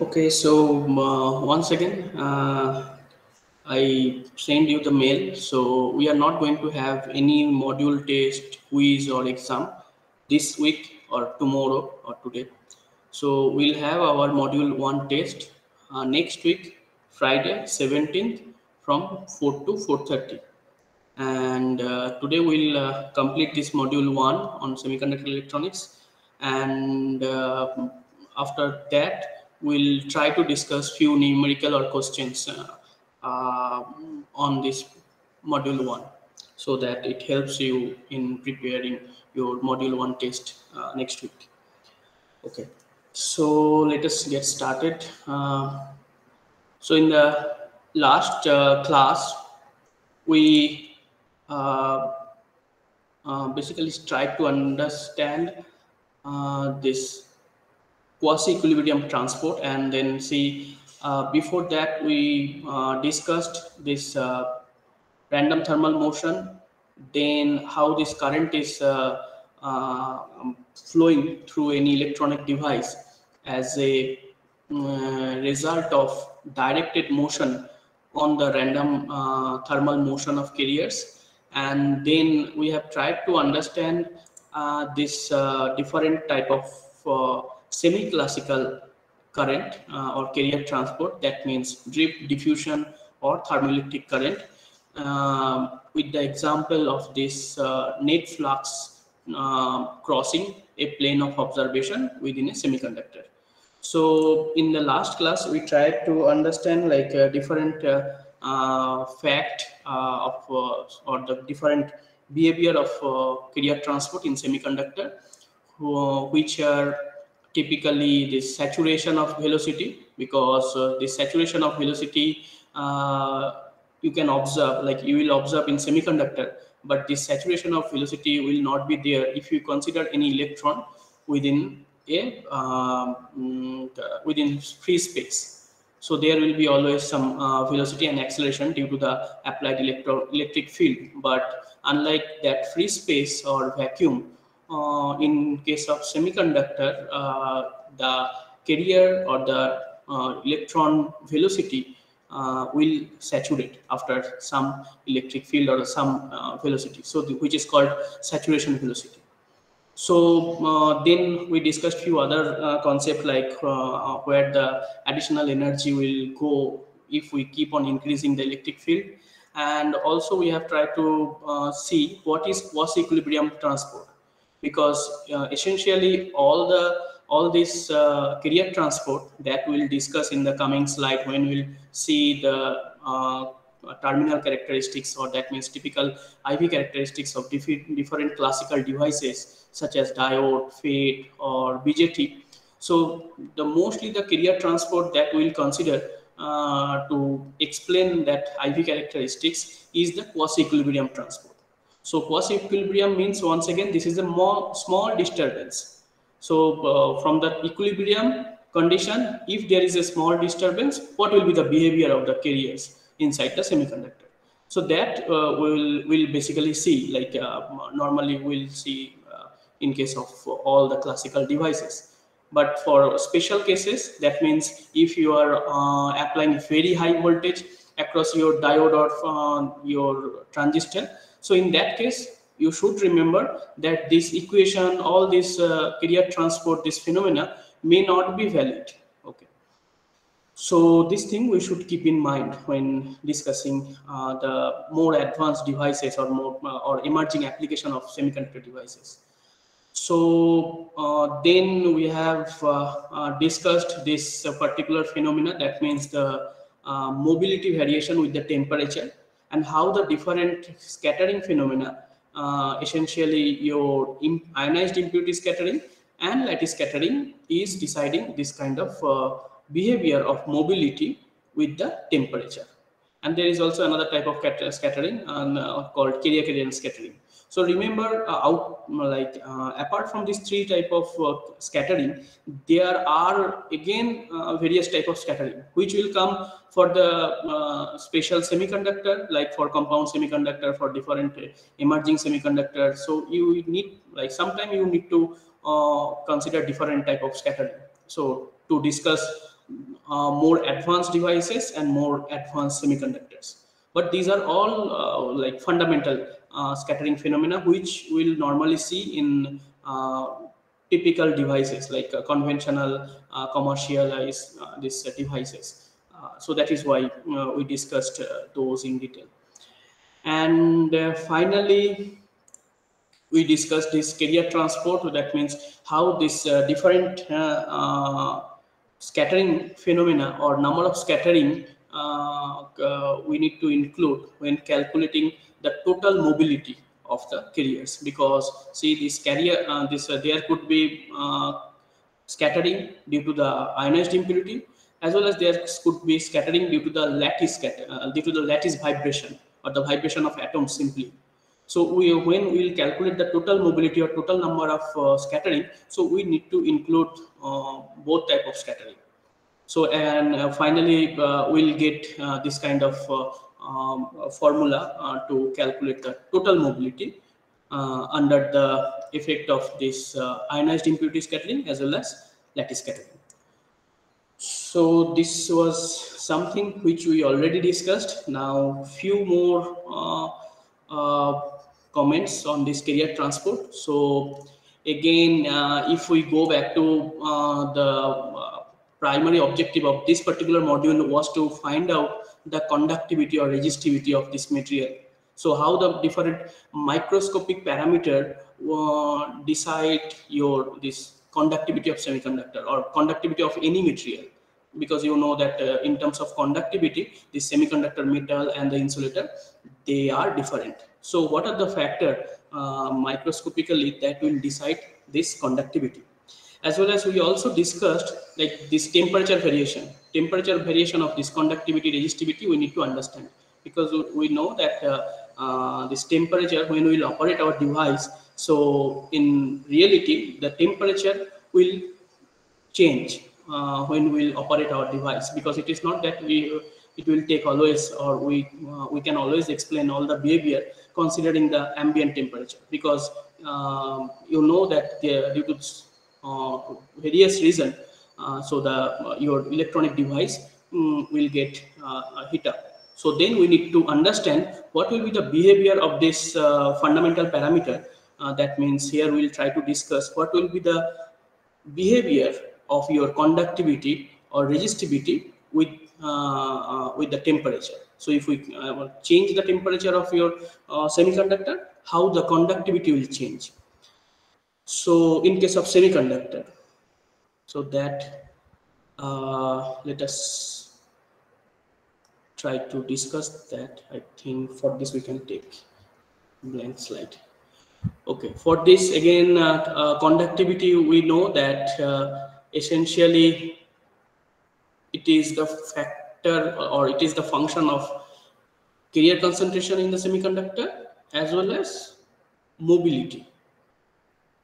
Okay, so once again, I send you the mail. So we are not going to have any module test, quiz, or exam this week or tomorrow or today. So we'll have our module 1 test next week, Friday 17th from 4 to 4:30. And today we'll complete this module 1 on semiconductor electronics, and after that we'll try to discuss few numerical or questions uh, on this module 1, so that it helps you in preparing your module 1 test next week. Okay, so let us get started. So in the last class we uh, basically try to understand this quasi-equilibrium transport, and then see before that we discussed this random thermal motion, then how this current is flowing through any electronic device as a result of directed motion on the random thermal motion of carriers. And then we have tried to understand this different type of semi-classical current or carrier transport, that means drip, diffusion, or thermoelectric current, with the example of this net flux crossing a plane of observation within a semiconductor. So in the last class we tried to understand like a different fact of or the different behavior of carrier transport in semiconductor, which are typically the saturation of velocity, because the saturation of velocity you can observe, like you will observe in semiconductor, but the saturation of velocity will not be there if you consider any electron within a within free space. So there will be always some velocity and acceleration due to the applied electric field. But unlike that free space or vacuum, in case of semiconductor, the carrier or the electron velocity will saturate after some electric field or some velocity, so which is called saturation velocity. So then we discussed few other concepts, like where the additional energy will go if we keep on increasing the electric field. And also we have tried to see what is quasi-equilibrium transport, because essentially all this carrier transport that we'll discuss in the coming slide, when we'll see the terminal characteristics, or that means typical IV characteristics of different classical devices such as diode, FET, or BJT. So the mostly the carrier transport that we'll consider to explain that IV characteristics is the quasi-equilibrium transport. So quasi-equilibrium means, once again, this is a small disturbance. So from the equilibrium condition, if there is a small disturbance, what will be the behavior of the carriers inside the semiconductor? So that we'll basically see, like normally we'll see in case of all the classical devices. But for special cases, that means if you are applying very high voltage across your diode or your transistor, so in that case you should remember that this equation, all this carrier transport, this phenomena may not be valid. Okay, so this thing we should keep in mind when discussing the more advanced devices or more or emerging application of semiconductor devices. So then we have discussed this particular phenomena, that means the mobility variation with the temperature, and how the different scattering phenomena, essentially your ionized impurity scattering and lattice scattering, is deciding this kind of behavior of mobility with the temperature. And there is also another type of scattering called carrier scattering. So remember, apart from these three type of scattering, there are again various type of scattering which will come for the special semiconductor, like for compound semiconductor, for different emerging semiconductor. So you need, like, sometime you need to consider different type of scattering. So to discuss more advanced devices and more advanced semiconductors. But these are all like fundamental scattering phenomena which we'll normally see in typical devices, like conventional commercialized these devices. So that is why we discussed those in detail. And finally, we discussed this carrier transport. That means how this different scattering phenomena or number of scattering we need to include when calculating the total mobility of the carriers. Because see, this carrier, there could be scattering due to the ionized impurity, as well as there could be scattering due to the due to the lattice vibration, or the vibration of atoms simply. So when we will calculate the total mobility or total number of scattering, so we need to include both type of scattering. So, and finally, we'll get this kind of formula to calculate the total mobility under the effect of this ionized impurity scattering as well as lattice scattering. So this was something which we already discussed. Now, few more comments on this carrier transport. So again, if we go back to the primary objective of this particular module was to find out the conductivity or resistivity of this material. So how the different microscopic parameter decide your this conductivity of semiconductor or conductivity of any material. Because you know that in terms of conductivity, the semiconductor metal and the insulator, they are different. So what are the factor microscopically that will decide this conductivity? As well as we also discussed like this temperature variation of this conductivity, resistivity, we need to understand. Because we know that this temperature, when we will operate our device, so in reality the temperature will change when we'll operate our device. Because it is not that it will take always, or we can always explain all the behavior considering the ambient temperature. Because you know that due to various reason, so the your electronic device will get heat up. So then we need to understand what will be the behavior of this fundamental parameter. That means here we'll try to discuss what will be the behavior of your conductivity or resistivity with the temperature. So if we change the temperature of your semiconductor, how the conductivity will change. So in case of semiconductor, so that let us try to discuss that. I think for this we can take blank slide. Okay, for this again, conductivity, we know that essentially it is the factor, or it is the function of carrier concentration in the semiconductor as well as mobility.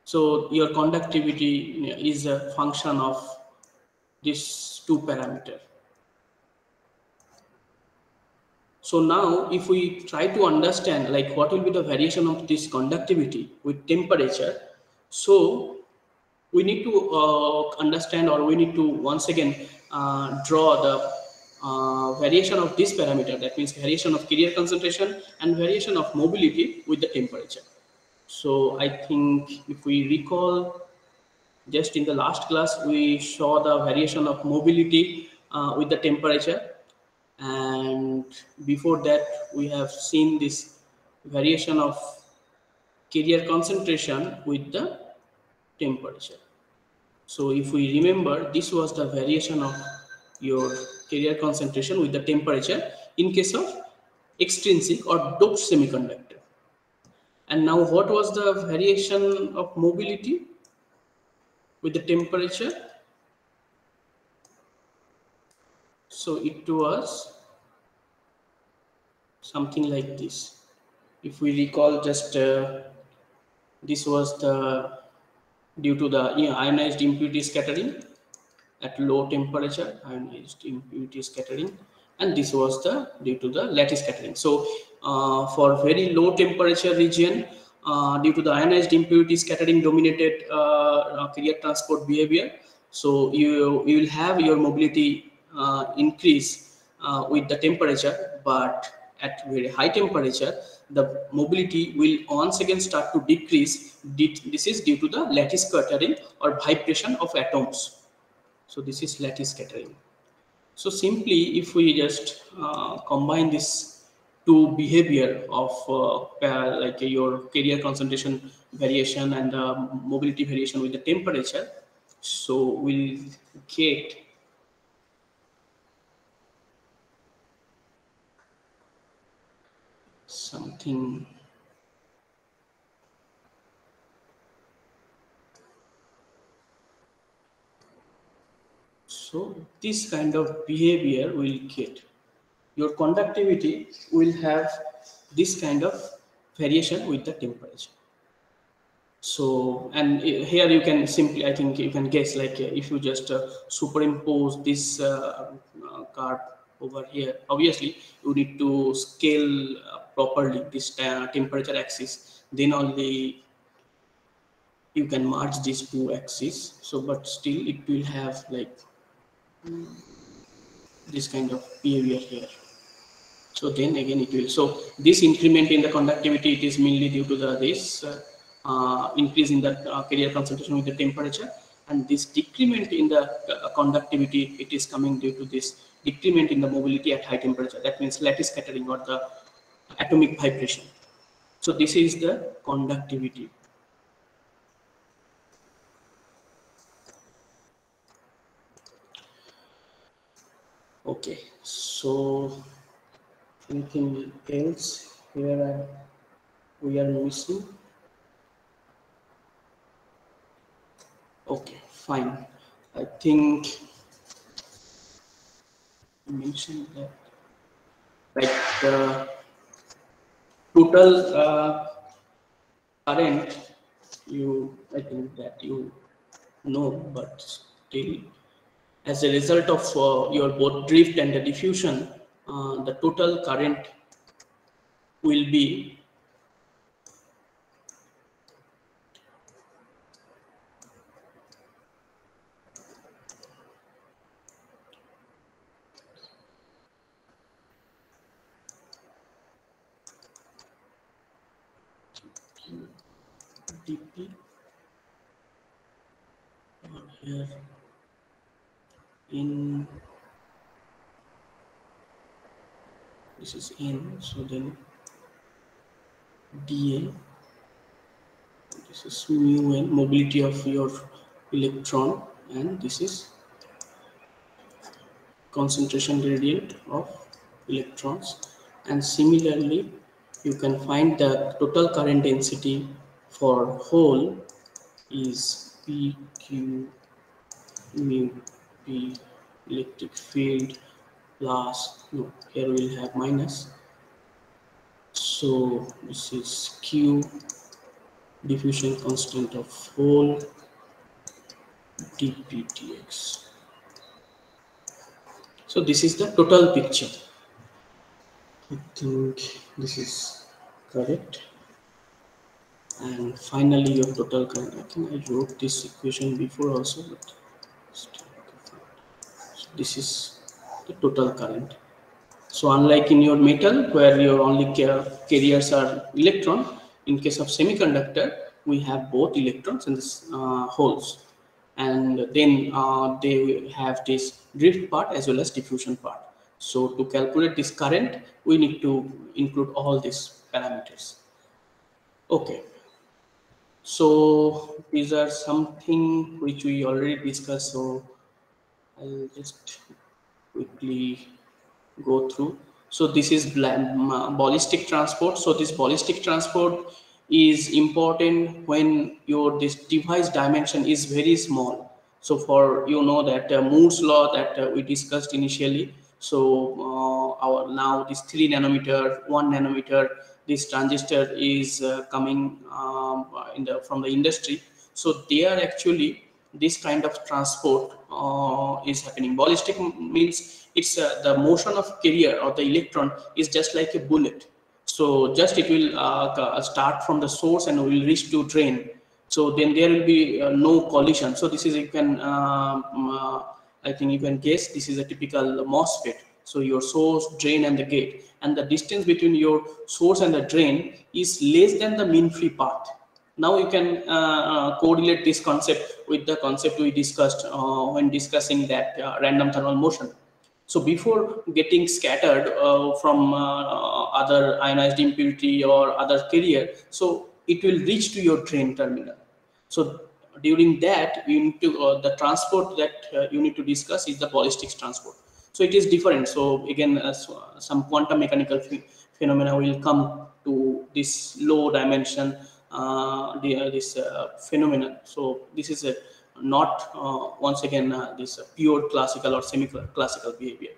So your conductivity is a function of these two parameters. So now if we try to understand like what will be the variation of this conductivity with temperature, so we need to understand, or we need to once again draw the variation of this parameter. That means variation of carrier concentration and variation of mobility with the temperature. So I think if we recall, just in the last class we saw the variation of mobility with the temperature, and before that we have seen this variation of carrier concentration with the temperature. So if we remember, this was the variation of your carrier concentration with the temperature in case of extrinsic or doped semiconductor. And now what was the variation of mobility with the temperature? So it was something like this. If we recall, just This was the due to the ionized impurity scattering at low temperature, ionized impurity scattering, and this was the due to the lattice scattering. So for very low temperature region, due to the ionized impurity scattering dominated carrier transport behavior, so you will have your mobility increase with the temperature, but at very high temperature the mobility will once again start to decrease. This is due to the lattice scattering or vibration of atoms. So this is lattice scattering. So simply, if we just combine this two behavior of like your carrier concentration variation and mobility variation with the temperature, so we'll get something. So this kind of behavior will get. Your conductivity will have this kind of variation with the temperature. So, and here you can simply, I think you can guess, like if you just superimpose this curve over here, obviously you need to scale properly this temperature axis, then only you can merge these two axes. So, but still it will have like this kind of behavior here. So then again it will. So this increment in the conductivity, it is mainly due to the this increase in the carrier concentration with the temperature, and this decrement in the conductivity, it is coming due to this decrement in the mobility at high temperature. That means lattice scattering or the atomic vibration. So this is the conductivity. Okay, so anything else here we are missing? Okay, fine. I think you mentioned that like the total current, I think that you know, but still, as a result of your both drift and the diffusion, the total current will be dp or here in, this is n, so then dA, this is mu n, mobility of your electron, and this is concentration gradient of electrons. And similarly, you can find the total current density for hole is pq mu p electric field plus, no, here we'll have minus, so this is q diffusion constant of hole dpdx. So this is the total picture. I think this is correct. And finally your total current, I think I wrote this equation before also, but still, so this is the total current. So unlike in your metal where your only carriers are electron, in case of semiconductor we have both electrons and holes, and then they have this drift part as well as diffusion part. So to calculate this current, we need to include all these parameters. Okay, so these are something which we already discussed, so I'll just quickly go through. So this is ballistic transport. So this ballistic transport is important when your this device dimension is very small. So for that Moore's law that we discussed initially, So our now this 3 nanometer, 1 nanometer, this transistor is coming from the industry. So they are actually this kind of transport is happening. Ballistic means it's the motion of carrier or the electron is just like a bullet. So just it will start from the source and will reach to drain. So then there will be no collision. So this is, you can I think you can guess, this is a typical MOSFET. So your source, drain and the gate, and the distance between your source and the drain is less than the mean free path. Now you can correlate this concept with the concept we discussed when discussing that random thermal motion. So before getting scattered from other ionized impurity or other carrier, so it will reach to your drain terminal. So during that, you need to the transport that you need to discuss is the ballistics transport. So it is different. So again, some quantum mechanical phenomena will come to this low dimension this phenomenon. So this is a not once again this pure classical or semi-classical behavior.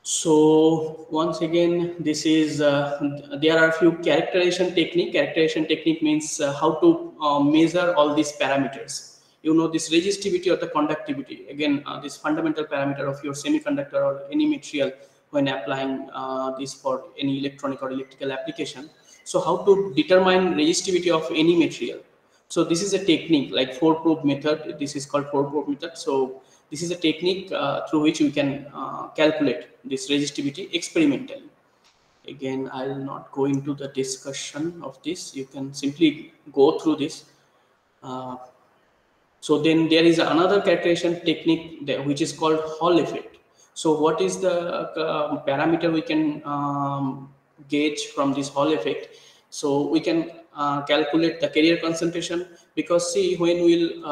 So once again, this is there are a few characterization technique. Characterization technique means how to measure all these parameters. You know, this resistivity or the conductivity. Again, this fundamental parameter of your semiconductor or any material when applying this for any electronic or electrical application. So how to determine resistivity of any material. So this is a technique like four-probe method. This is called four-probe method. So this is a technique through which we can calculate this resistivity experimentally. Again, I will not go into the discussion of this. You can simply go through this. So then there is another characterization technique which is called Hall effect. So what is the parameter we can gauge from this Hall effect? So we can calculate the carrier concentration, because see, when we'll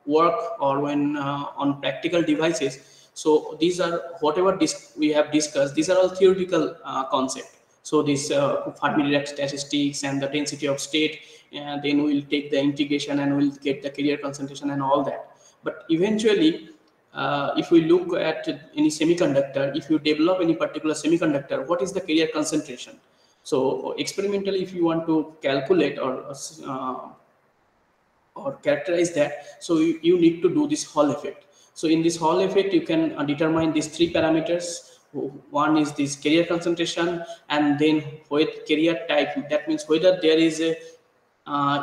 work or when on practical devices, so these are whatever we have discussed, these are all theoretical concept. So this Fermi-Dirac statistics and the density of state, and then we'll take the integration and we'll get the carrier concentration and all that. But eventually, if we look at any semiconductor, if you develop any particular semiconductor, what is the carrier concentration? So experimentally, if you want to calculate or characterize that, so you need to do this Hall effect. So in this Hall effect, you can determine these three parameters. One is this carrier concentration, and then with carrier type, that means whether there is a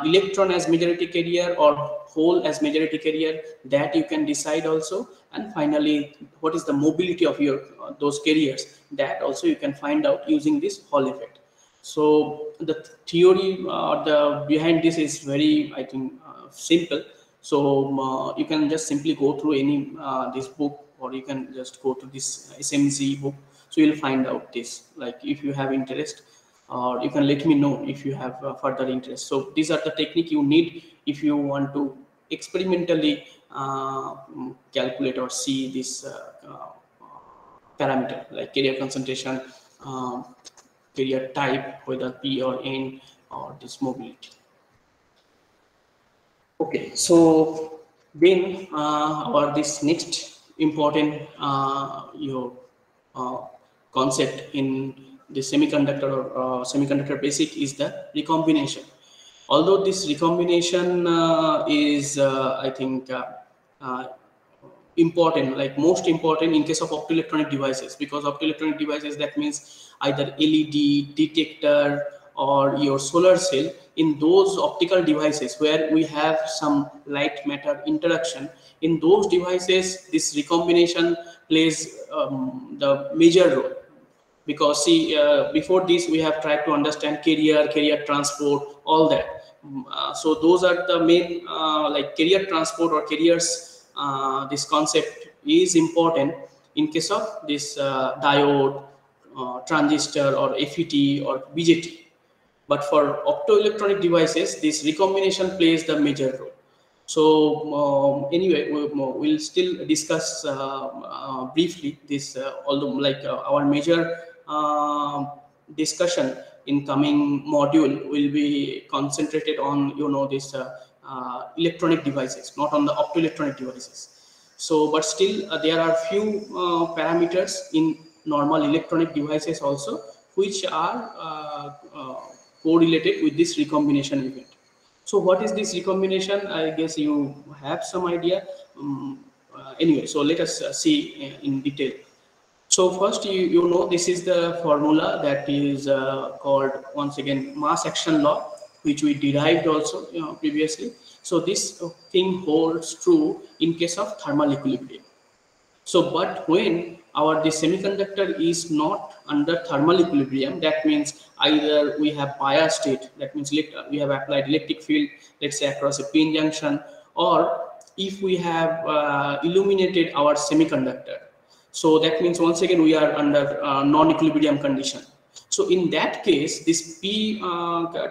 electron as majority carrier or hole as majority carrier, that you can decide also. And finally, what is the mobility of your those carriers, that also you can find out using this Hall effect. So the theory the behind this is very, I think, simple. So you can just simply go through any this book, or you can just go to this SMZ book. So you'll find out this, like if you have interest, or you can let me know if you have further interest. So these are the technique you need if you want to experimentally calculate or see this parameter like carrier concentration, carrier type, whether P or N, or this mobility. Okay, so then our this next important your concept in the semiconductor or semiconductor basic is the recombination. Although this recombination is I think important, like most important in case of optoelectronic devices, because optoelectronic devices, that means either LED detector or your solar cell. In those optical devices where we have some light matter interaction, in those devices this recombination plays the major role. Because see, before this we have tried to understand carrier transport, all that. So those are the main like carrier transport or carriers. This concept is important in case of this diode, transistor, or FET or BJT. But for optoelectronic devices, this recombination plays the major role. So anyway, we'll still discuss briefly this, although like our major discussion in coming module will be concentrated on this electronic devices, not on the optoelectronic devices. So, but still there are few parameters in normal electronic devices also which are correlated with this recombination event. So what is this recombination? I guess you have some idea. Anyway, so let us see in detail. So first, you know, this is the formula that is called, once again, mass action law, which we derived also, you know, previously. So this thing holds true in case of thermal equilibrium. So, but when our this semiconductor is not under thermal equilibrium, that means either we have biased it, that means we have applied electric field, let's say across a pin junction, or if we have illuminated our semiconductor. So that means once again we are under non-equilibrium condition. So in that case, this P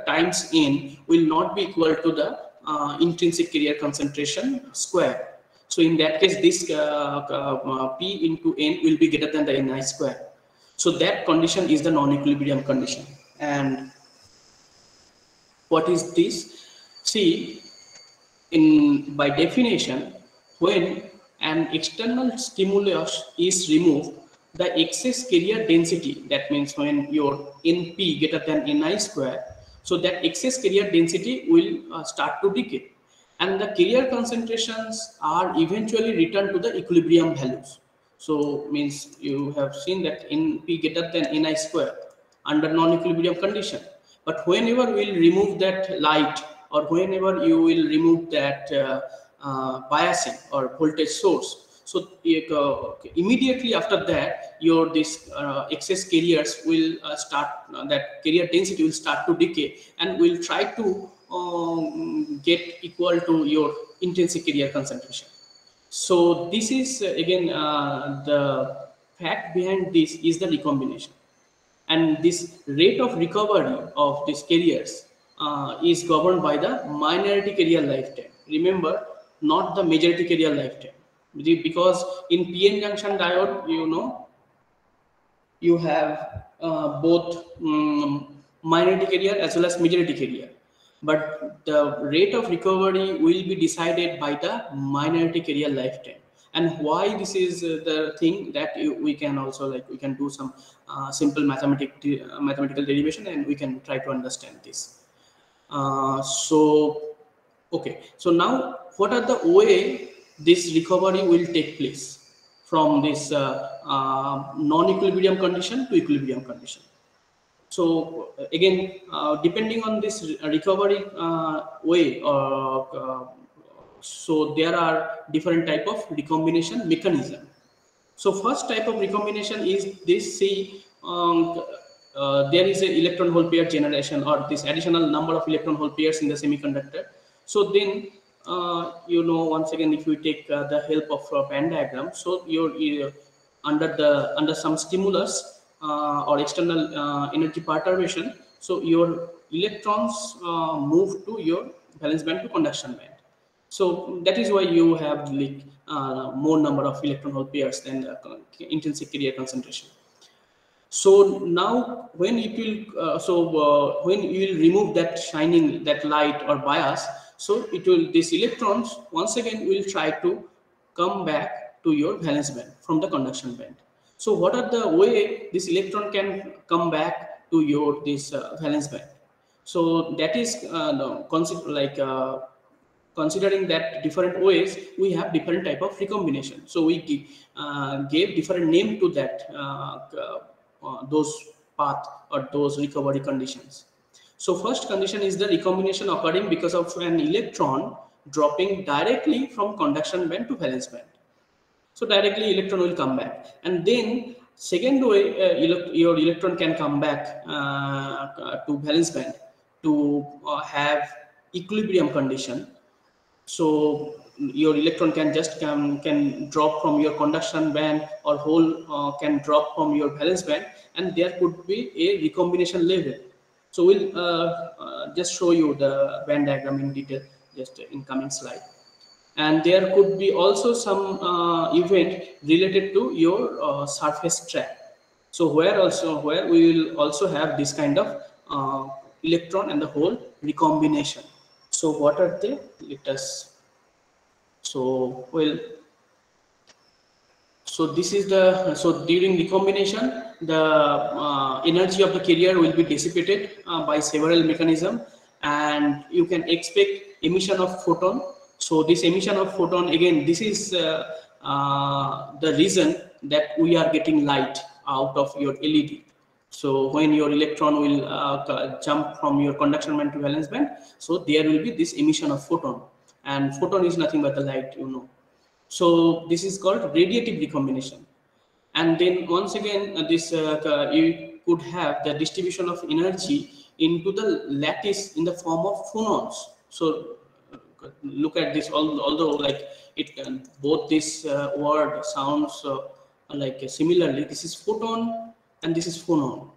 times N will not be equal to the intrinsic carrier concentration square. So in that case, this P into N will be greater than the Ni square. So that condition is the non-equilibrium condition. And what is this? See, by definition, when an external stimulus is removed, the excess carrier density, that means when your Np greater than Ni square, so that excess carrier density will start to decay, and the carrier concentrations are eventually returned to the equilibrium values. So means you have seen that Np greater than Ni square under non-equilibrium condition. But whenever we will remove that light, or whenever you will remove that biasing or voltage source, so immediately after that, your this excess carriers will start, that carrier density will start to decay, and will try to get equal to your intrinsic carrier concentration. So this is again the fact behind this is the recombination, and this rate of recovery of these carriers is governed by the minority carrier lifetime. Remember, not the majority carrier lifetime, because in PN junction diode, you know, you have both minority carrier as well as majority carrier, but the rate of recovery will be decided by the minority carrier lifetime. And why this is the thing that we can also, like, we can do some simple mathematical derivation, and we can try to understand this. So okay, so now what are the way this recovery will take place from this non-equilibrium condition to equilibrium condition? So again, depending on this recovery way, so there are different type of recombination mechanism. So first type of recombination is this. See, there is a electron hole pair generation, or this additional number of electron hole pairs in the semiconductor. So then, you know, once again, if you take the help of band diagram, so you're under some stimulus or external energy perturbation, so your electrons move to your valence band to conduction band. So that is why you have like more number of electron hole pairs than the intrinsic carrier concentration. So now when it will when you will remove that shining, that light or bias, so it will, these electrons once again will try to come back to your valence band from the conduction band. So what are the way this electron can come back to your this valence band? So that is considering that different ways, we have different type of recombination. So we gave different name to that those path or those recovery conditions. So first condition is the recombination occurring because of an electron dropping directly from conduction band to valence band. So directly electron will come back, and then second way, your electron can come back to valence band to have equilibrium condition. So your electron can just can drop from your conduction band, or hole can drop from your valence band, and there could be a recombination level. So we'll just show you the band diagram in detail just in coming slide. And there could be also some event related to your surface trap. So where we will also have this kind of electron and the hole recombination. So what are they? Let us. So well, So this is the, so during recombination, the energy of the carrier will be dissipated by several mechanisms, and you can expect emission of photon. So this emission of photon, again, this is the reason that we are getting light out of your LED. So when your electron will jump from your conduction band to valence band, so there will be this emission of photon, and photon is nothing but the light, you know. So this is called radiative recombination. And then once again, you could have the distribution of energy into the lattice in the form of phonons. So look at this, although like it both this word sounds like similarly, this is photon and this is phonon.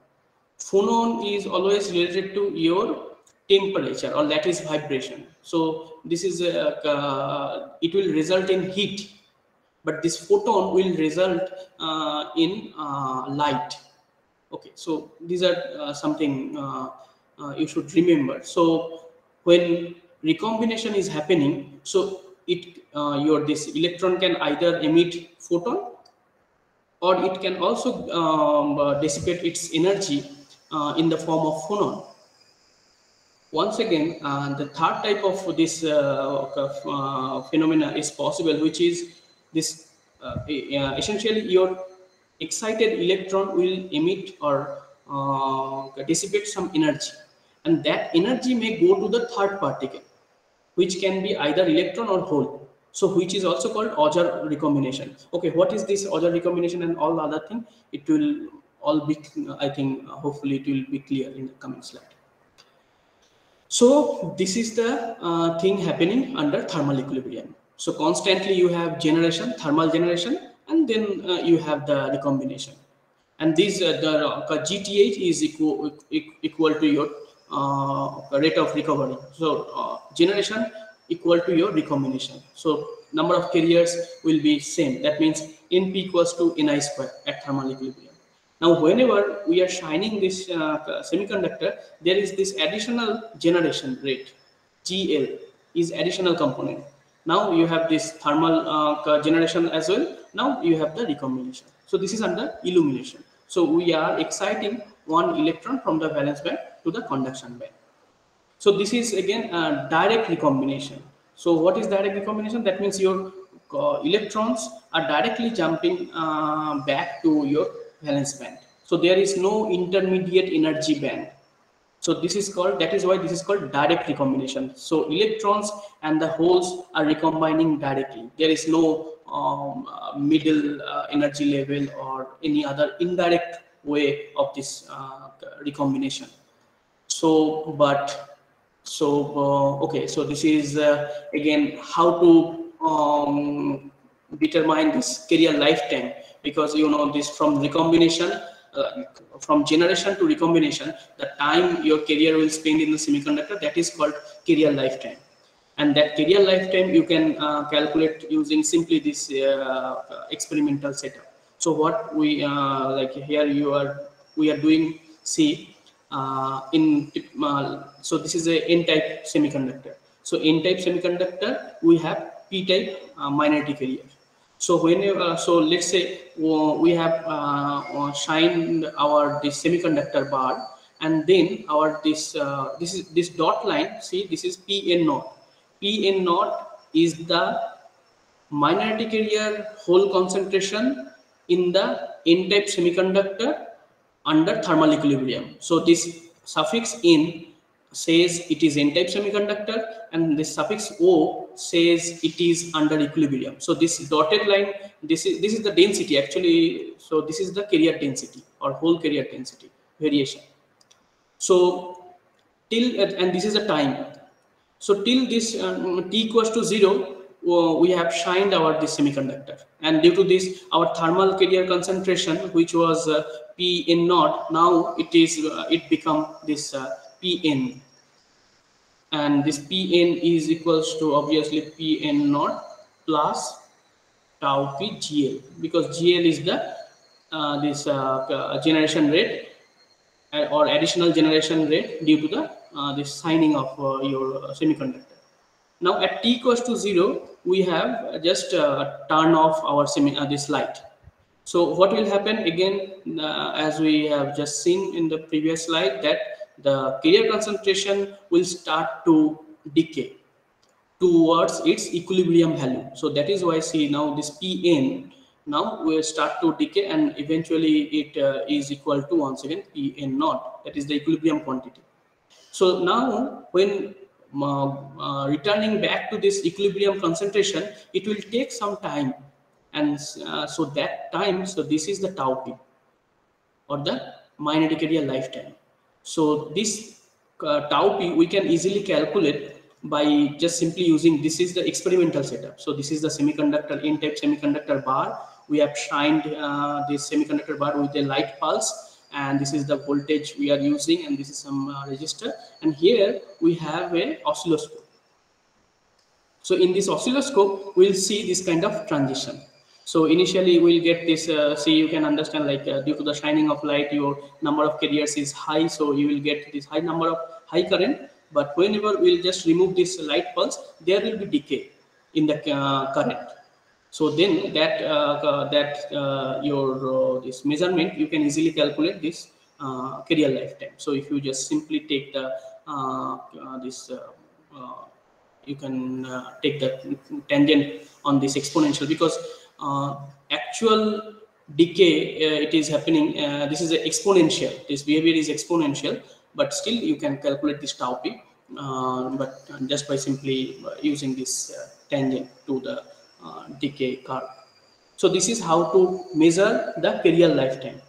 Phonon is always related to your temperature or lattice vibration. So this is it will result in heat, but this photon will result in light. Okay, so these are something you should remember. So when recombination is happening, so it your this electron can either emit photon, or it can also dissipate its energy in the form of phonon. Once again, the third type of this phenomena is possible, which is this essentially your excited electron will emit or dissipate some energy, and that energy may go to the third particle, which can be either electron or hole. So which is also called Auger recombination. Okay, what is this Auger recombination and all other thing? It will all be, I think, hopefully it will be clear in the coming slide. So this is the thing happening under thermal equilibrium. So constantly you have generation, thermal generation, and then you have the recombination. And this the GTH is equal to your rate of recovery. So generation equal to your recombination. So number of carriers will be same. That means NP equals to Ni square at thermal equilibrium. Now, whenever we are shining this semiconductor, there is this additional generation rate. GL is additional component. Now you have this thermal generation as well. Now you have the recombination. So this is under illumination. So we are exciting one electron from the valence band to the conduction band. So this is again direct recombination. So what is direct recombination? That means your electrons are directly jumping back to your valence band. So there is no intermediate energy band. So this is called, that is why this is called direct recombination. So electrons and the holes are recombining directly. There is no middle energy level or any other indirect way of this recombination. So, but okay, so this is again how to determine this carrier lifetime, because you know this from recombination, from generation to recombination, the time your carrier will spend in the semiconductor, that is called carrier lifetime. And that carrier lifetime you can calculate using simply this experimental setup. So what we like here we are doing, see, so this is a n-type semiconductor. So n-type semiconductor, we have p-type minority carrier. So when so let's say we have shined our this semiconductor bar, and then our this dot line, see, this is pn naught. Pn naught is the minority carrier hole concentration in the n-type semiconductor under thermal equilibrium. So this suffix n says it is n-type semiconductor, and this suffix o says it is under equilibrium. So this dotted line, this is the density actually. So this is the carrier density or hole carrier density variation. So till and this is the time. So till this t equals to 0, we have shined our this semiconductor, and due to this our thermal carrier concentration, which was Pn naught, now it become this Pn, and this Pn is equals to obviously Pn naught plus tau p gl, because gl is the this generation rate or additional generation rate due to the this signing of your semiconductor. Now at t equals to 0, we have just turn off our this light. So what will happen again, as we have just seen in the previous slide, that the carrier concentration will start to decay towards its equilibrium value. So that is why see now this Pn now will start to decay, and eventually it is equal to once again Pn naught, that is the equilibrium quantity. So now when returning back to this equilibrium concentration, it will take some time, and so that time, so this is the tau p, or the magnetic area lifetime. So this tau p we can easily calculate by just simply using, this is the experimental setup. So this is the semiconductor, n-type semiconductor bar. We have shined this semiconductor bar with a light pulse, and this is the voltage we are using, and this is some resistor, and here we have a oscilloscope. So in this oscilloscope, we'll see this kind of transition. So initially we'll get this, see you can understand, like due to the shining of light, your number of carriers is high, so you will get this high number of high current. But whenever we'll just remove this light pulse, there will be decay in the current. So then that your this measurement, you can easily calculate this carrier lifetime. So if you just simply take the you can take the tangent on this exponential, because actual decay it is happening, this is exponential, this behavior is exponential, but still you can calculate this tau p, but just by simply using this tangent to the decay curve. So this is how to measure the carrier lifetime.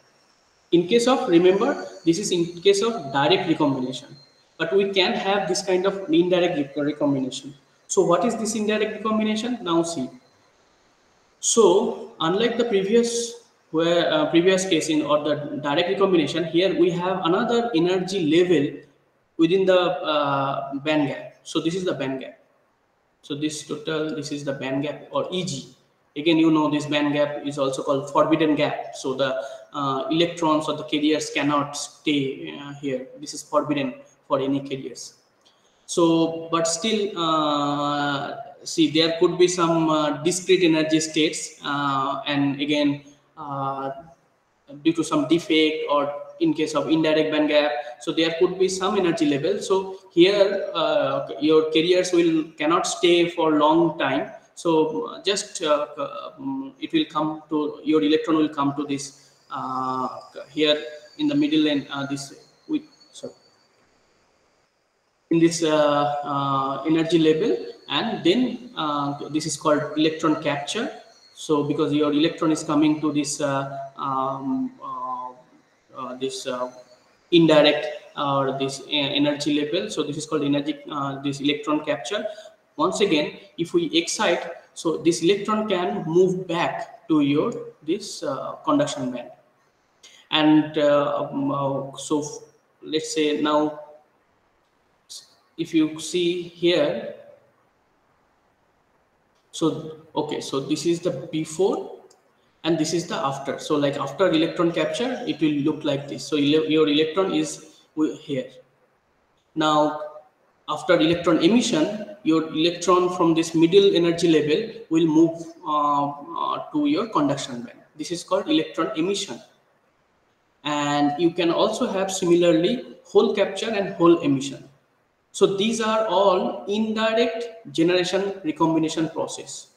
In case of, remember, this is in case of direct recombination, but we can have this kind of indirect recombination. So what is this indirect recombination? Now see. So unlike the previous case in, or the direct recombination, here we have another energy level within the band gap. So this is the band gap. So this is the band gap, or EG. Again, you know, this band gap is also called forbidden gap. So the electrons or the carriers cannot stay here. This is forbidden for any carriers. So, but still, see, there could be some discrete energy states, and again, due to some defect, or in case of indirect band gap, so there could be some energy level. So here your carriers cannot stay for long time. So just it will come to, your electron will come to this here in the middle, and this with, sorry, in this energy level, and then this is called electron capture. So because your electron is coming to this indirect or this energy level, so this is called energy, this electron capture. Once again, if we excite, so this electron can move back to your this conduction band. And so let's say now, if you see here, so okay, so this is the before and this is the after. So like after electron capture, it will look like this. So your electron is here. Now after electron emission, your electron from this middle energy level will move to your conduction band. This is called electron emission. And you can also have similarly hole capture and hole emission. So these are all indirect generation recombination process.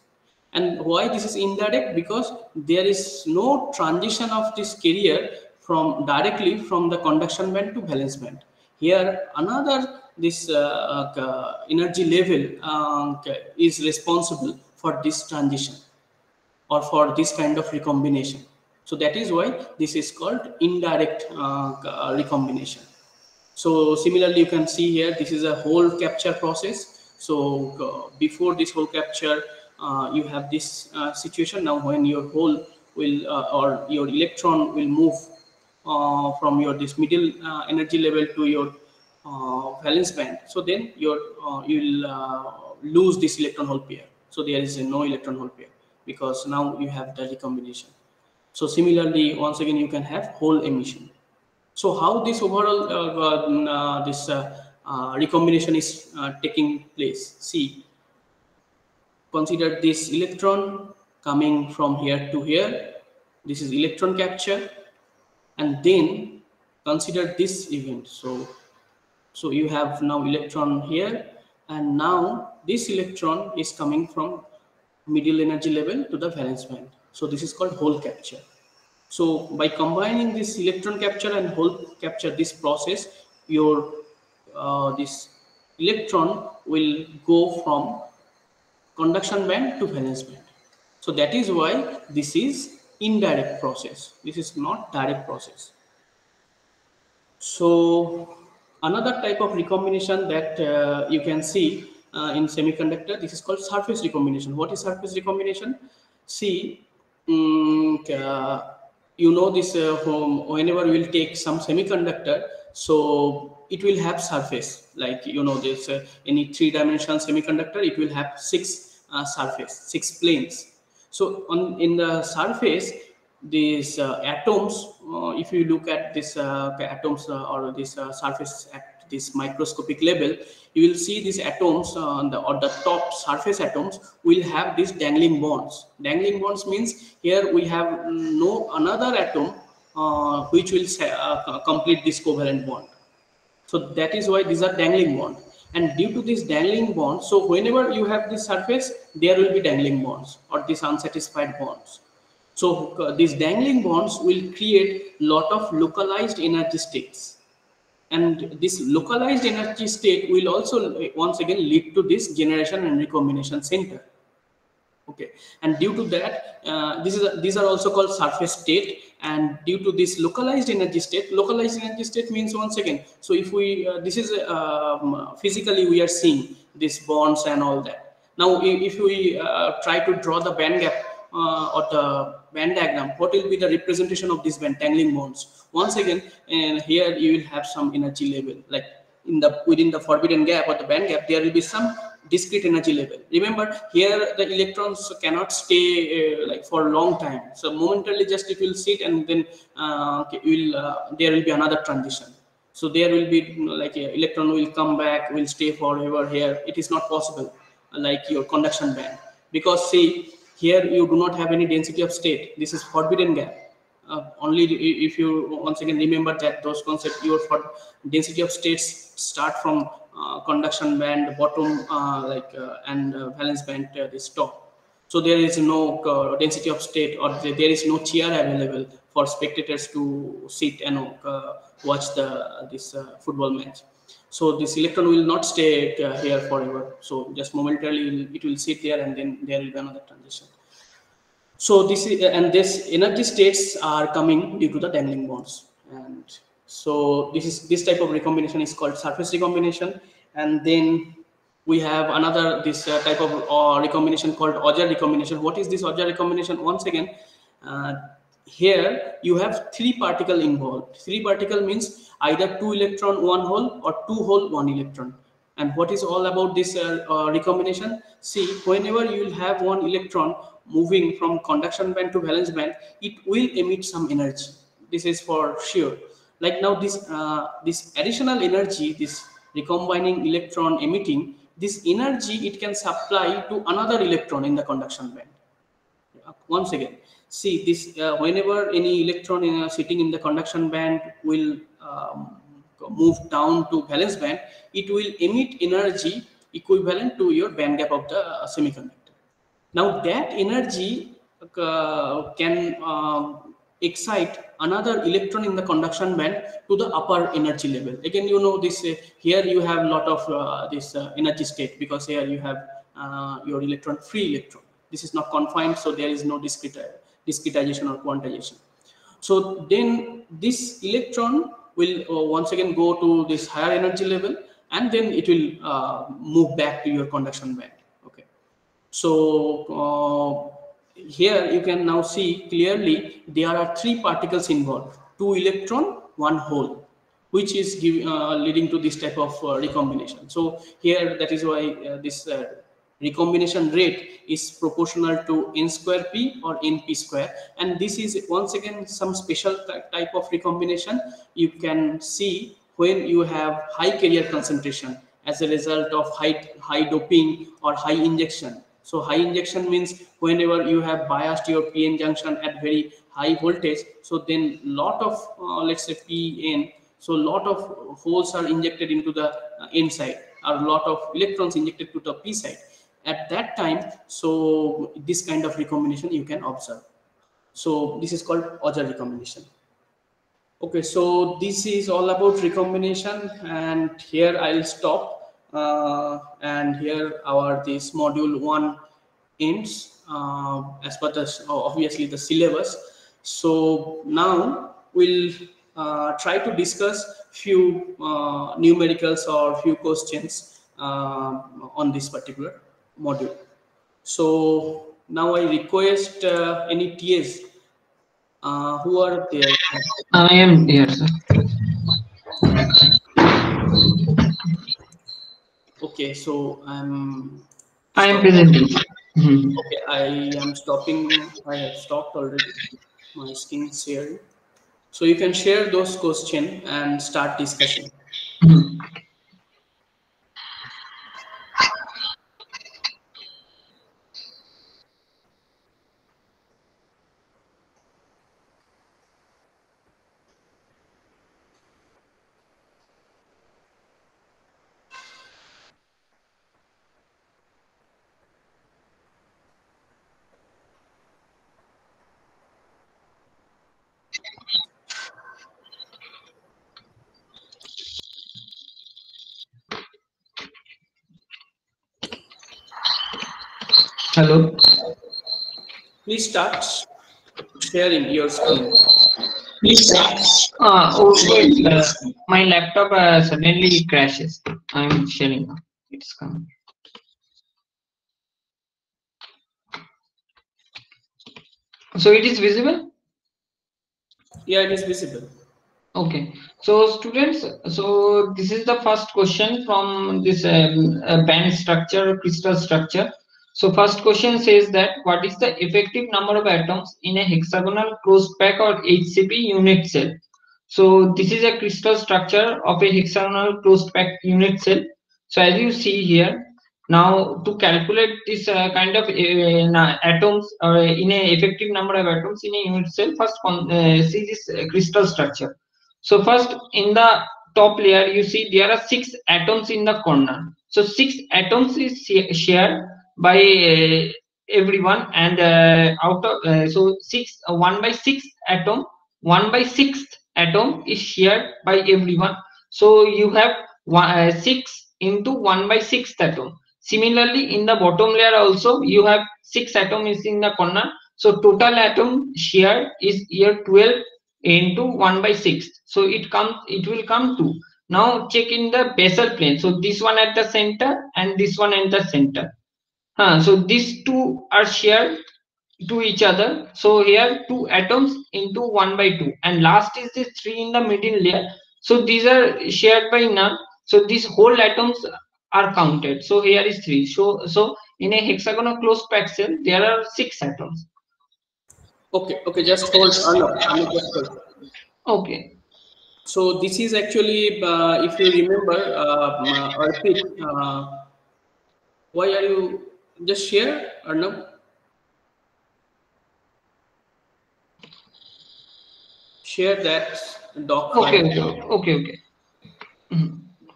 And why this is indirect? Because there is no transition of this carrier from directly from the conduction band to valence band. Here another this energy level is responsible for this transition or for this kind of recombination. So that is why this is called indirect recombination. So similarly, you can see here, this is a hole capture process. So before this hole capture, you have this situation. Now when your hole will or your electron will move from your this middle energy level to your valence band, so then your you will lose this electron hole pair. So there is no electron hole pair because now you have the recombination. So similarly, once again, you can have hole emission. So how this overall recombination is taking place? See, consider this electron coming from here to here. This is electron capture, and then consider this event. So you have now electron here, and now this electron is coming from middle energy level to the valence band. So this is called hole capture. So by combining this electron capture and hole capture, this process, your this electron will go from conduction band to valence band. So that is why this is indirect process. This is not direct process. So another type of recombination that you can see in semiconductor, this is called surface recombination. What is surface recombination? See, you know this from whenever we will take some semiconductor, so it will have surface, like you know this any three-dimensional semiconductor, it will have six planes. So in the surface, these atoms, if you look at this atoms or this surface at this microscopic level, you will see these atoms on the top surface atoms will have these dangling bonds. Dangling bonds means here we have no another atom which will complete this covalent bond. So that is why these are dangling bonds. And due to this dangling bond, so whenever you have this surface, there will be dangling bonds or these unsatisfied bonds. So these dangling bonds will create lot of localized energy states. And this localized energy state will also once again lead to this generation and recombination center. Okay, and due to that, these are also called surface state. And due to this localized energy state means once again, so if we this is physically we are seeing these bonds and all that. Now if we try to draw the band gap or the band diagram, what will be the representation of this band dangling bonds? Once again, and here you will have some energy level, like within the forbidden gap or the band gap, there will be some discrete energy level. Remember, here the electrons cannot stay like for a long time. So momentarily, just it will sit, and then there will be another transition. So there will be like electron will come back, will stay forever here. It is not possible like your conduction band, because see here you do not have any density of state. This is forbidden gap. Only if you once again remember that those concepts, your density of states start from conduction band bottom and valence band this top. So there is no density of state, or there is no chair available for spectators to sit and watch this football match. So this electron will not stay here forever. So just momentarily it will sit there, and then there will be another transition. So this is, and this energy states are coming due to the dangling bonds. And so this type of recombination is called surface recombination. And then we have another type of recombination called Auger recombination. What is this Auger recombination? Once again, here you have three particle involved. Three particle means either 2 electron 1 hole or 2 hole 1 electron. And what is all about this recombination? See, whenever you will have one electron moving from conduction band to valence band, it will emit some energy. This is for sure. Like now this additional energy, this recombining electron emitting, this energy it can supply to another electron in the conduction band. Once again, see this whenever any electron sitting in the conduction band will move down to valence band, it will emit energy equivalent to your band gap of the semiconductor. Now that energy can excite another electron in the conduction band to the upper energy level. Again, you know this here you have a lot of this energy state, because here you have your free electron. This is not confined, so there is no discretization or quantization. So then this electron will once again go to this higher energy level, and then it will move back to your conduction band. Okay. So here you can now see clearly there are three particles involved: 2 electron, 1 hole, which is leading to this type of recombination. So here that is why this recombination rate is proportional to n square p or np square. And this is once again some special type of recombination you can see when you have high carrier concentration as a result of high doping or high injection. So high injection means whenever you have biased your PN junction at very high voltage, so then lot of let's say PN, so lot of holes are injected into the N side, or lot of electrons injected to the P side. At that time, so this kind of recombination you can observe. So this is called Auger recombination. Okay, so this is all about recombination, and here I'll stop. And here our this module 1 ends as per the obviously the syllabus. So now we'll try to discuss few numericals or few questions on this particular module. So now I request any TAs who are there. I am here, sir. Okay, so I am stopping. presenting. Okay, I am stopping. I have stopped already my screen sharing. So you can share those questions and start discussing. Hello. Please start sharing your screen. My laptop suddenly crashes. I'm sharing now. It's coming. So it is visible? Yeah, it is visible. Okay. So students, so this is the first question from this band structure, crystal structure. So first question says that what is the effective number of atoms in a hexagonal closed pack or HCP unit cell? So this is a crystal structure of a hexagonal closed pack unit cell. So as you see here, now to calculate this kind of atoms or in a effective number of atoms in a unit cell, first see this crystal structure. So first in the top layer, you see there are 6 atoms in the corner. So 6 atoms is shared by everyone, and out of so 6 1 by 6 atom, 1 by 6th atom is shared by everyone. So you have 6 into 1 by 6th atom. Similarly, in the bottom layer also you have 6 atoms in the corner. So total atom shared is here 12 into 1 by 6. So it will come to, now check in the basal plane. So this one at the center and this one at the center. So these two are shared to each other. So here 2 atoms into 1 by 2, and last is this 3 in the middle layer. So these are shared by none. So these whole atoms are counted. So here is 3. So in a hexagonal closed pack cell there are 6 atoms. Okay, just hold. Arnav, just hold. Okay. So this is actually, if you remember, Arpit, why are you just share, Arnav? Share that doc Okay, file. okay.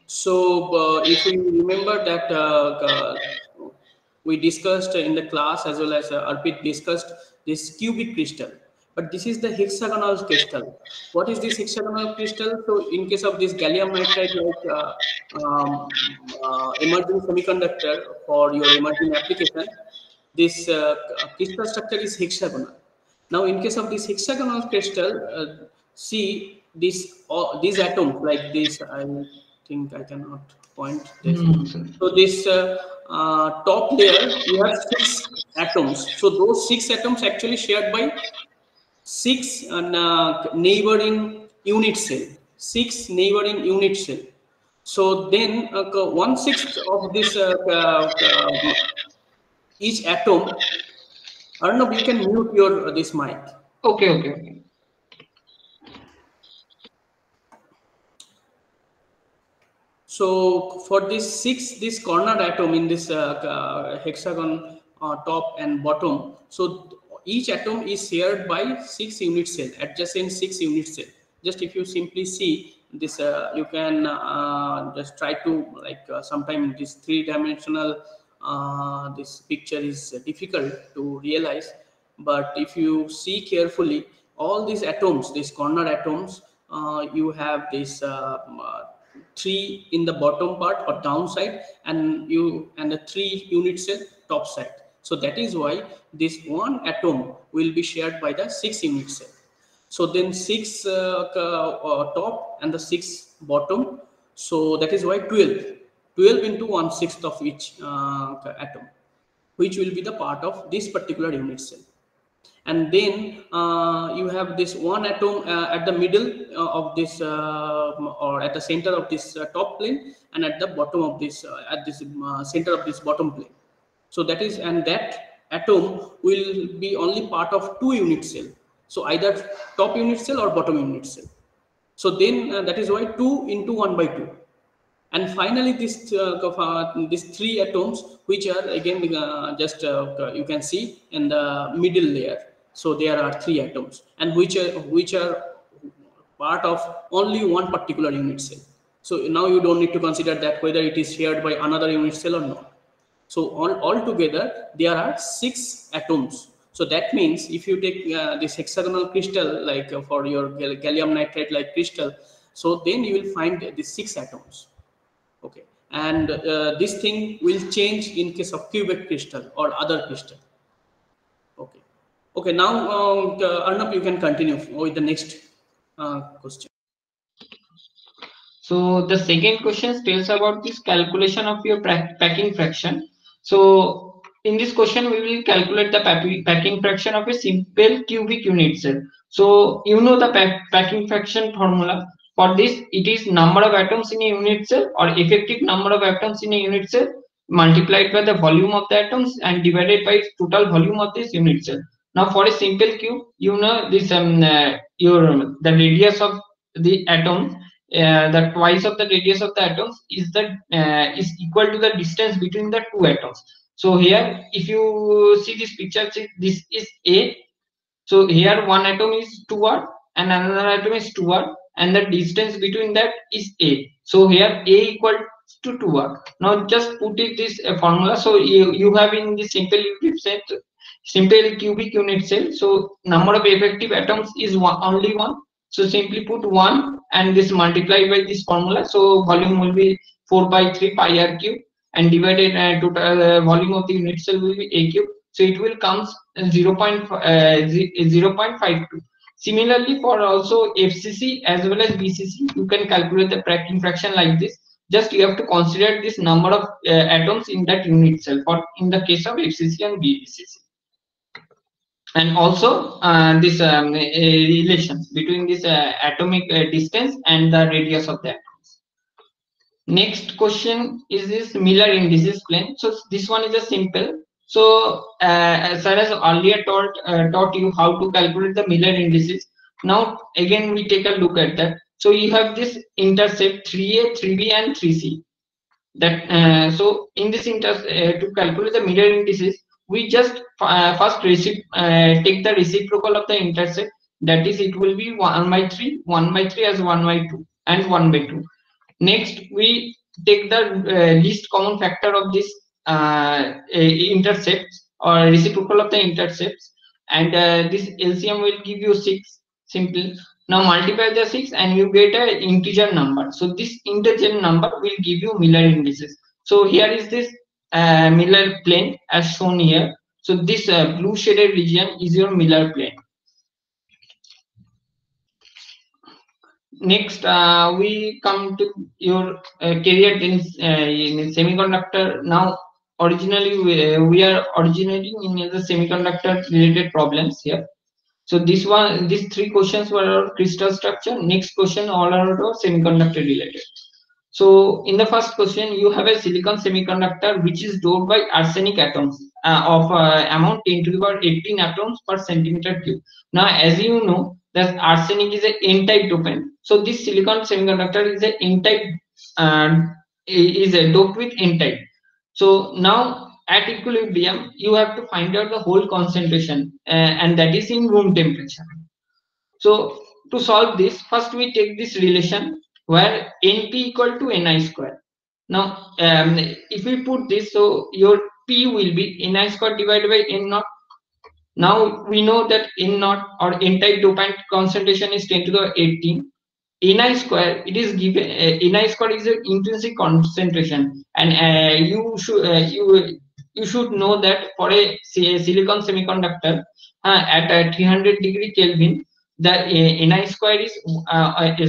So if we remember that we discussed in the class, as well as Arpit discussed this cubic crystal, but this is the hexagonal crystal. What is this hexagonal crystal? So in case of this gallium nitride, like emerging semiconductor for your emerging application, this crystal structure is hexagonal. Now, in case of this hexagonal crystal, see this these atoms like this. I think I cannot point this. So this top layer, you have 6 atoms. So those 6 atoms actually shared by 6 neighboring unit cell. 6 neighboring unit cell. So then 1/6 of this each atom. Arnav, you can mute your this mic. Okay. So for this cornered atom in this hexagon top and bottom, so each atom is shared by 6 unit cell, adjacent 6 unit cell. Just if you simply see this, you can just try to like sometime this three-dimensional this picture is difficult to realize, but if you see carefully, all these atoms, these corner atoms, you have this three in the bottom part or downside, and you and the three unit cell top side. So that is why this one atom will be shared by the 6 unit cell. So then 6 top and the 6 bottom. So that is why 12. 12 into 1/6 of each atom, which will be the part of this particular unit cell. And then you have this one atom at the middle of this or at the center of this top plane, and at the bottom of this at this center of this bottom plane. So that is, and that atom will be only part of two unit cell, so either top unit cell or bottom unit cell. So then that is why 2 into 1 by 2. And finally these three atoms, which are again just you can see in the middle layer. So there are three atoms, and which are part of only one particular unit cell. So now you don't need to consider that whether it is shared by another unit cell or not. So all together there are 6 atoms. So that means if you take this hexagonal crystal, like for your gallium nitride like crystal, so then you will find the 6 atoms. Okay, and this thing will change in case of cubic crystal or other crystal. Okay, okay. Now, Arnab, you can continue with the next question. So the second question tells about this calculation of your packing fraction. So in this question, we will calculate the packing fraction of a simple cubic unit cell. So you know the packing fraction formula. For this, it is number of atoms in a unit cell, or effective number of atoms in a unit cell, multiplied by the volume of the atoms and divided by total volume of this unit cell. Now for a simple cube, you know this the radius of the atom, the twice of the radius of the atoms is equal to the distance between the two atoms. So here, if you see this picture, this is A. So here one atom is toward and another atom is toward, and the distance between that is A. So here A equal to toward. Now just put it this formula. So you have in the simple unit cell, simple cubic unit cell. So number of effective atoms is only one. So simply put 1 and this multiplied by this formula. So volume will be 4 by 3 pi r cube, and divided total volume of the unit cell will be A cube. So it will comes 0.52. Similarly, for also FCC as well as BCC, you can calculate the packing fraction like this. Just you have to consider this number of atoms in that unit cell for in the case of FCC and BCC. And also this relations between this atomic distance and the radius of the atoms. Next question is this Miller indices plane. So this one is a simple. So as I earlier taught you how to calculate the Miller indices. Now again we take a look at that. So you have this intercept 3a, 3b, and 3c. That so in this to calculate the Miller indices, we just first take the reciprocal of the intercept. That is, it will be 1 by 3, 1 by 3 as 1 by 2, and 1 by 2. Next, we take the least common factor of this intercepts or reciprocal of the intercepts, and this LCM will give you 6. Simple. Now multiply the 6 and you get an integer number. So this integer number will give you Miller indices. So here is this Miller plane as shown here. So this blue shaded region is your Miller plane. Next, we come to your career in semiconductor. Now, originally we are originating in the semiconductor related problems here. So these 3 questions were crystal structure. Next question all are semiconductor related. So in the first question, you have a silicon semiconductor which is doped by arsenic atoms of amount 10 to the power 18 atoms per centimeter cube. Now, as you know, that arsenic is a N-type dopant. So this silicon semiconductor is a N-type, is doped with N-type. So now at equilibrium, you have to find out the whole concentration, and that is in room temperature. So to solve this, first we take this relation where Np equal to Ni square. Now, if we put this, so your P will be Ni square divided by N naught. Now we know that N naught or N-type dopant concentration is 10 to the 18. Ni square, it is given. Ni square is an intrinsic concentration, and you should know that for a silicon semiconductor at 300 degree Kelvin, the Ni square is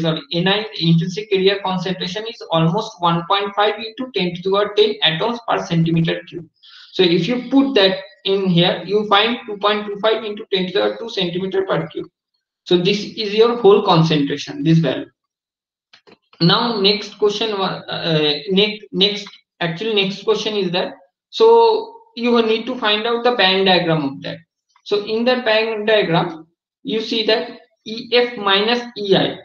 sorry, Ni intrinsic area concentration is almost 1.5 into 10 to the power 10 atoms per centimeter cube. So if you put that in here, you find 2.25 into 10 to the power 2 centimeter per cube. So this is your whole concentration, this value. Now next question, next question is that, so you will need to find out the band diagram of that. So in that band diagram, you see that EF minus EI.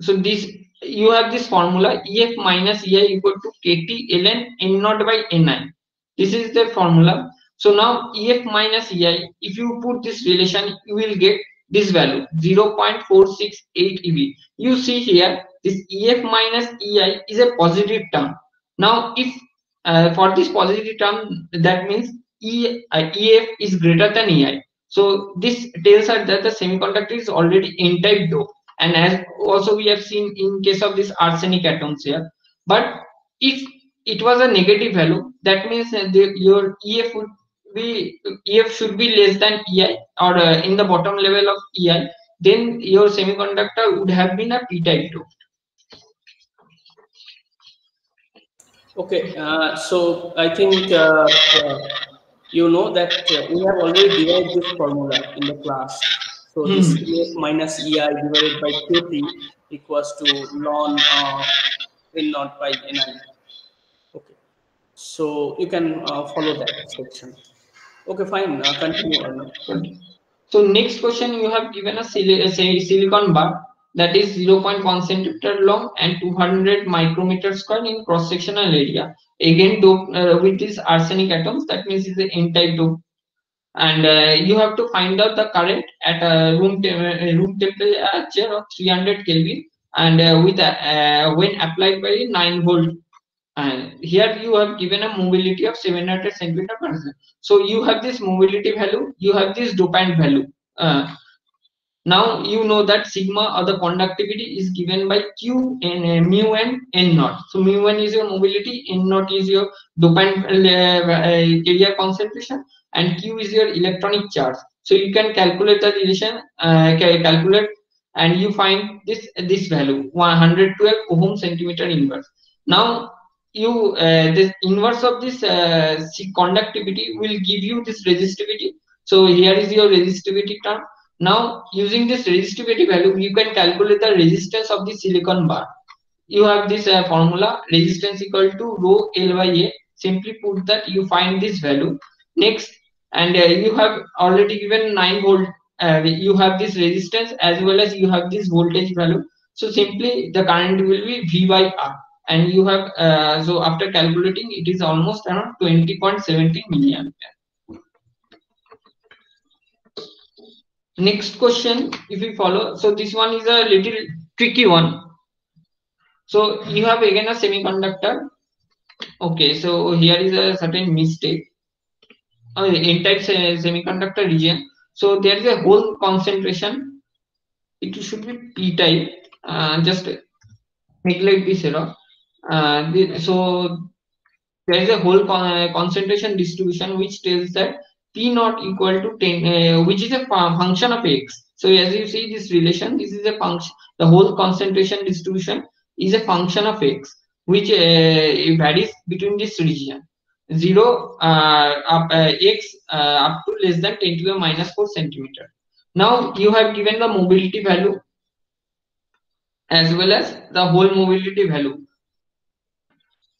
So this, you have this formula, EF minus EI equal to KT ln N naught by Ni. This is the formula. So now EF minus EI, if you put this relation, you will get this value 0.468 eV. You see here, this EF minus EI is a positive term. Now if for this positive term, that means EF is greater than EI. So this tells us that the semiconductor is already N-type doped, and as also we have seen in case of this arsenic atoms here. But if it was a negative value, that means your EF would be, EF should be less than EI, or in the bottom level of EI. Then your semiconductor would have been a p-type doped. Okay, so I think you know that we have already derived this formula in the class. So this EF minus EI divided by KT equals to ln N naught by Ni. Okay, so you can follow that section. Okay, fine. Continue, Arnav. So next question, you have given a silicon bar that is 0. Concentrator long and 200 micrometer square in cross sectional area. Again, doped with these arsenic atoms. That means it's an N-type dope. And you have to find out the current at a room temperature of 300 Kelvin, and with when applied by 9 volt. And here you have given a mobility of 700 centimeter per second. So you have this mobility value, you have this dopant value. Now you know that sigma, or the conductivity, is given by Q and mu and N naught. So mu1 is your mobility, N naught is your dopant area concentration, and Q is your electronic charge. So you can calculate the relation, calculate, and you find this value 112 ohm centimeter inverse. Now you the inverse of this conductivity will give you this resistivity. So here is your resistivity term. Now using this resistivity value, you can calculate the resistance of the silicon bar. You have this formula, resistance equal to rho L by A. Simply put that, you find this value. Next, and you have already given 9 volt. You have this resistance as well as you have this voltage value. So simply the current will be V by R. And you have, so after calculating, it is almost around 20.70 milliampere. Next question, if we follow, so this one is a little tricky one. So you have again a semiconductor. Okay, so here is a certain mistake. N-type semiconductor region. So there is a whole concentration. It should be p-type. Just neglect this error. So there is a whole concentration distribution which tells that P naught equal to 10, which is a function of X. So as you see this relation, this is a function, the whole concentration distribution is a function of X, which varies between this region 0 X up to less than 10 to the minus 4 centimeter. Now you have given the mobility value as well as the whole mobility value.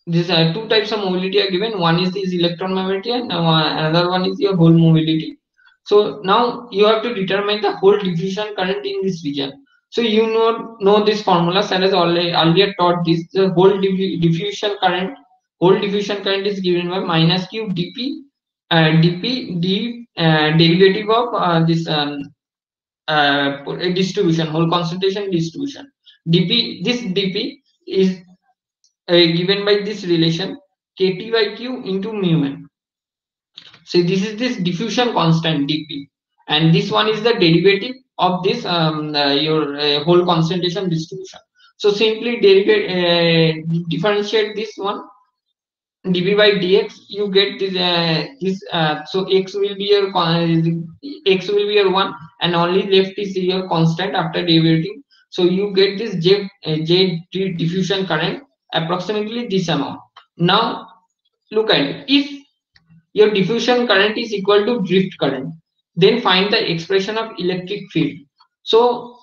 These are two types of mobility are given. One is this electron mobility, and another one is your whole mobility. So now you have to determine the whole diffusion current in this region. So you know this formula. Sir has earlier taught this. The whole diffusion current is given by minus q dp derivative of this distribution, whole concentration distribution. This dp is given by this relation kt by q into mu n. So this is this diffusion constant dp, and this one is the derivative of this your whole concentration distribution. So simply differentiate this one dv by dx, you get this so x will be your x will be your 1, and only left is your constant after derivating. So you get this j diffusion current approximately this amount. Now look at it. If your diffusion current is equal to drift current, then find the expression of electric field. So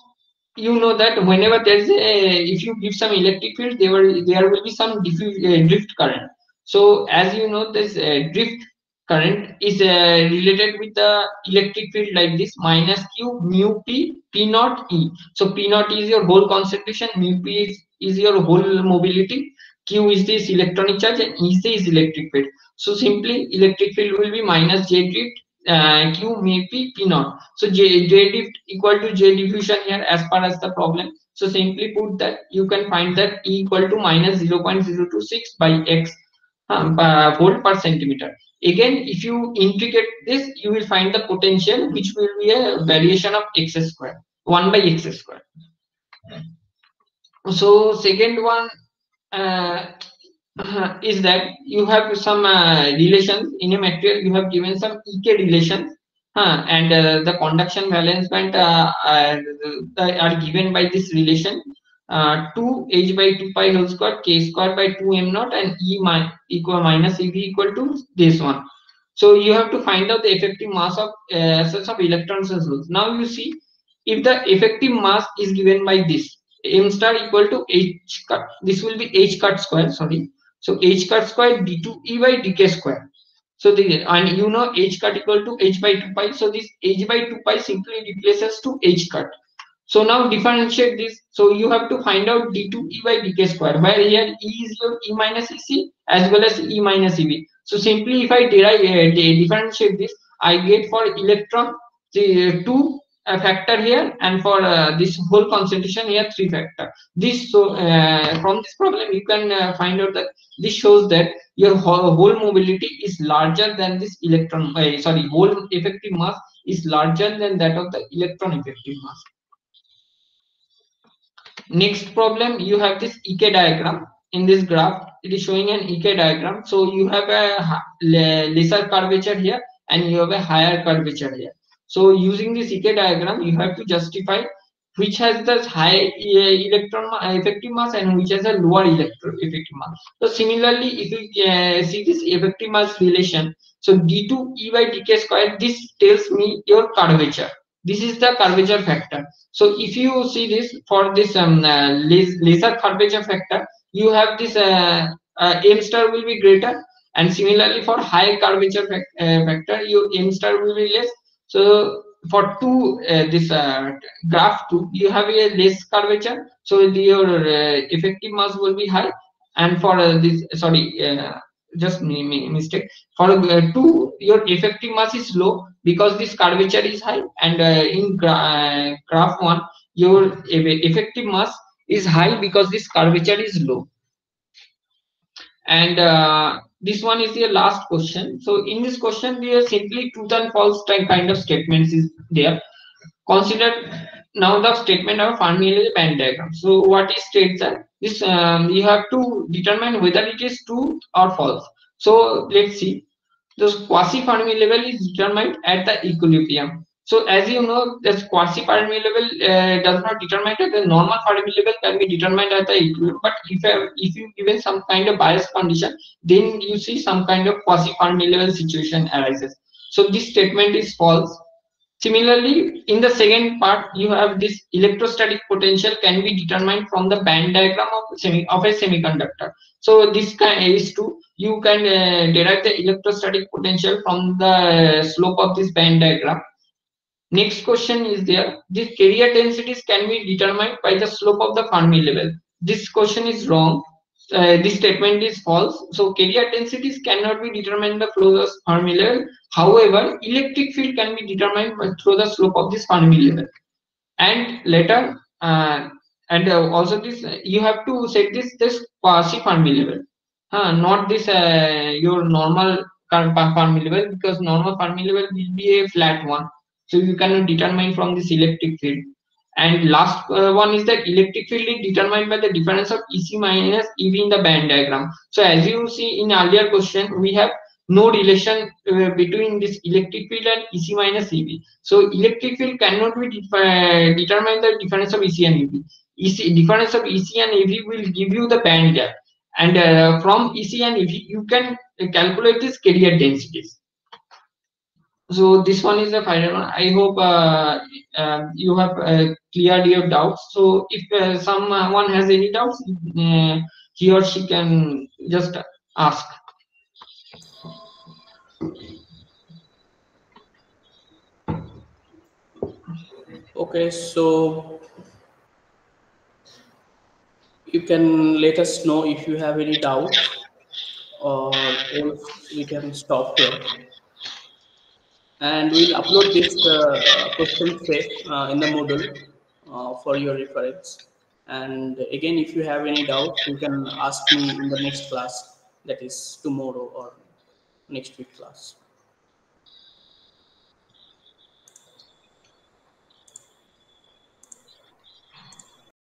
you know that whenever there's if you give some electric field, there will be some drift current. So as you know, this drift current is related with the electric field like this: minus q mu p p naught e. So p naught is your whole concentration, mu p is your whole mobility, q is this electronic charge, and e is electric field. So simply electric field will be minus j drift q mu p p naught. So j drift equal to j diffusion here as far as the problem. So simply put that, you can find that E equal to minus 0.026 by x volt per centimeter. Again, if you integrate this, you will find the potential, which will be a variation of x square, 1 by x square. So second one is that you have some relations in a material. You have given some ek relations, and the conduction valence band are given by this relation 2 h by 2 pi whole square k square by 2 m naught, and equal minus ev equal to this one. So you have to find out the effective mass of cells of electrons and holes. Now you see, if the effective mass is given by this m star equal to h cut, this will be h cut square, sorry. So h cut square d2e by dk square. So the, and you know h cut equal to h by 2 pi. So this h by 2 pi simply replaces to h cut. So now differentiate this. So you have to find out d2e by dk square, where here e is your e minus ec as well as e minus ev. So simply if I differentiate this, I get for electron the 2 factor here, and for this whole concentration here 3 factor. This, so from this problem you can find out that this shows that your whole mobility is larger than this electron. Sorry, whole effective mass is larger than that of the electron effective mass. Next problem, you have this EK diagram. In this graph, it is showing an EK diagram. So you have a lesser curvature here, and you have a higher curvature here. So using this EK diagram, you have to justify which has the high electron effective mass and which has a lower electron effective mass. So similarly, if you see this effective mass relation, so d2e by dk square, this tells me your curvature. This is the curvature factor. So if you see this, for this laser curvature factor, you have this m star will be greater, and similarly for high curvature factor, your m star will be less. So for this graph 2, you have a less curvature, so your effective mass will be high, and for this, sorry, just mistake, for 2, your effective mass is low because this curvature is high, and in graph 1, your effective mass is high because this curvature is low. And this one is the last question. So in this question, there are simply truth and false kind of statements is there. Consider now the statement of Fermi band diagram. So what it states that this you have to determine whether it is true or false. So let's see. The quasi-Fermi level is determined at the equilibrium. So as you know, this quasi-Fermi level does not determine that the normal Fermi level can be determined at the equilibrium. But if you given some kind of bias condition, then you see some kind of quasi-Fermi level situation arises. So this statement is false. Similarly, in the second part, you have this electrostatic potential can be determined from the band diagram of a semiconductor. So this is true. You can derive the electrostatic potential from the slope of this band diagram. Next question is there. These carrier densities can be determined by the slope of the Fermi level. This question is wrong. this statement is false. So carrier densities cannot be determined through the Fermi level. However, electric field can be determined through the slope of this Fermi level. And later, and also this you have to set this quasi Fermi level, not this your normal Fermi level, because normal Fermi level will be a flat one, so you cannot determine from this electric field. And last one is that electric field is determined by the difference of EC minus EV in the band diagram. So as you see in earlier question, we have no relation between this electric field and EC minus EV. So electric field cannot be determine the difference of EC and EV. Difference of EC and EV will give you the band gap, and from EC and EV you can calculate this carrier densities. So this one is the final one. I hope you have cleared your doubts. So if someone has any doubts, he or she can just ask. Okay, so you can let us know if you have any doubt, or else we can stop here. And we'll upload this question set in the Moodle for your reference. And again, if you have any doubts, you can ask me in the next class, that is tomorrow or next week class.